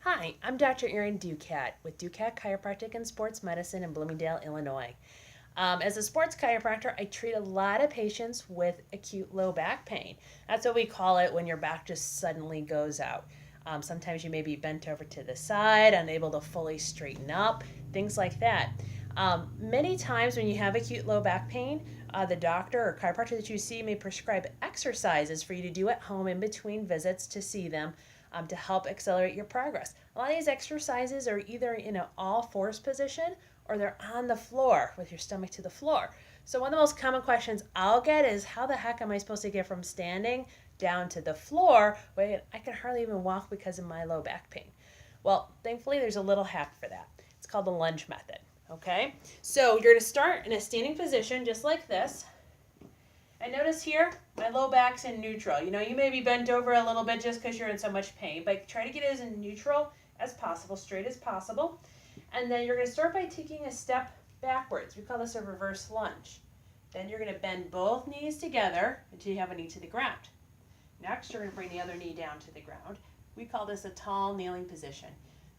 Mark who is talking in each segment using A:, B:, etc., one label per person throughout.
A: Hi, I'm Dr. Erin Ducat with Ducat Chiropractic and Sports Medicine in Bloomingdale, Illinois. As a sports chiropractor, I treat a lot of patients with acute low back pain. That's what we call it when your back just suddenly goes out. Sometimes you may be bent over to the side, unable to fully straighten up, things like that. Many times when you have acute low back pain, the doctor or chiropractor that you see may prescribe exercises for you to do at home in between visits to see them to help accelerate your progress. A lot of these exercises are either in an all fours position or they're on the floor with your stomach to the floor. So one of the most common questions I'll get is, how the heck am I supposed to get from standing down to the floor when I can hardly even walk because of my low back pain? Well, thankfully there's a little hack for that. It's called the lunge method. Okay, so you're going to start in a standing position just like this. And notice here, my low back's in neutral. You may be bent over a little bit just because you're in so much pain, but try to get it as neutral as possible, straight as possible. And then you're going to start by taking a step backwards. We call this a reverse lunge. Then you're going to bend both knees together until you have a knee to the ground. Next, you're going to bring the other knee down to the ground. We call this a tall kneeling position.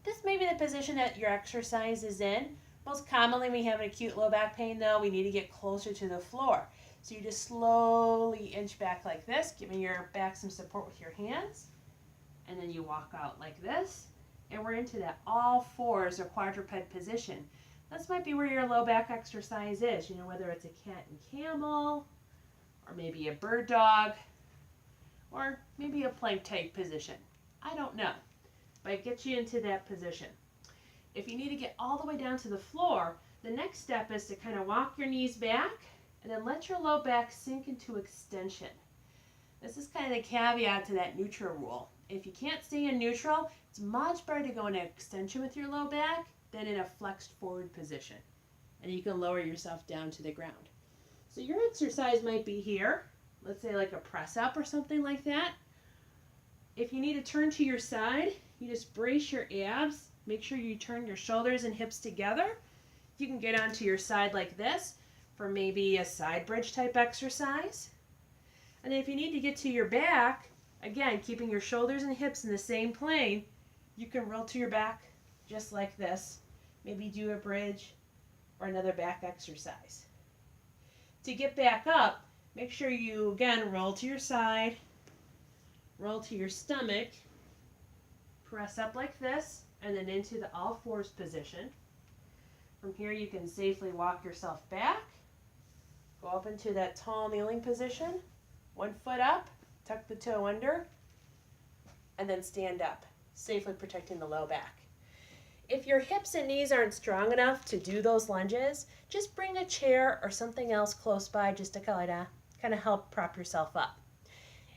A: This may be the position that your exercise is in. Most commonly, when you have an acute low back pain, though, we need to get closer to the floor. So you just slowly inch back like this, giving your back some support with your hands. And then you walk out like this. And we're into that all fours or quadruped position. This might be where your low back exercise is, whether it's a cat and camel, or maybe a bird dog, or maybe a plank type position. I don't know, but it gets you into that position. If you need to get all the way down to the floor, the next step is to kind of walk your knees back and then let your low back sink into extension. This is kind of the caveat to that neutral rule. If you can't stay in neutral, it's much better to go into extension with your low back than in a flexed forward position. And you can lower yourself down to the ground. So your exercise might be here, let's say like a press up or something like that. If you need to turn to your side, you just brace your abs. Make sure you turn your shoulders and hips together. You can get onto your side like this for maybe a side bridge type exercise. And then if you need to get to your back, again, keeping your shoulders and hips in the same plane, you can roll to your back just like this. Maybe do a bridge or another back exercise. To get back up, make sure you, again, roll to your side, roll to your stomach, press up like this, and then into the all fours position. From here, you can safely walk yourself back, go up into that tall kneeling position, 1 foot up, tuck the toe under, and then stand up, safely protecting the low back. If your hips and knees aren't strong enough to do those lunges, just bring a chair or something else close by just to kind of help prop yourself up.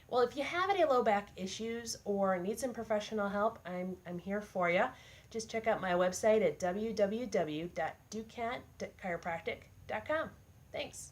A: Well, if you have any low back issues or need some professional help, I'm here for you. Just check out my website at www.ducatchiropractic.com. Thanks.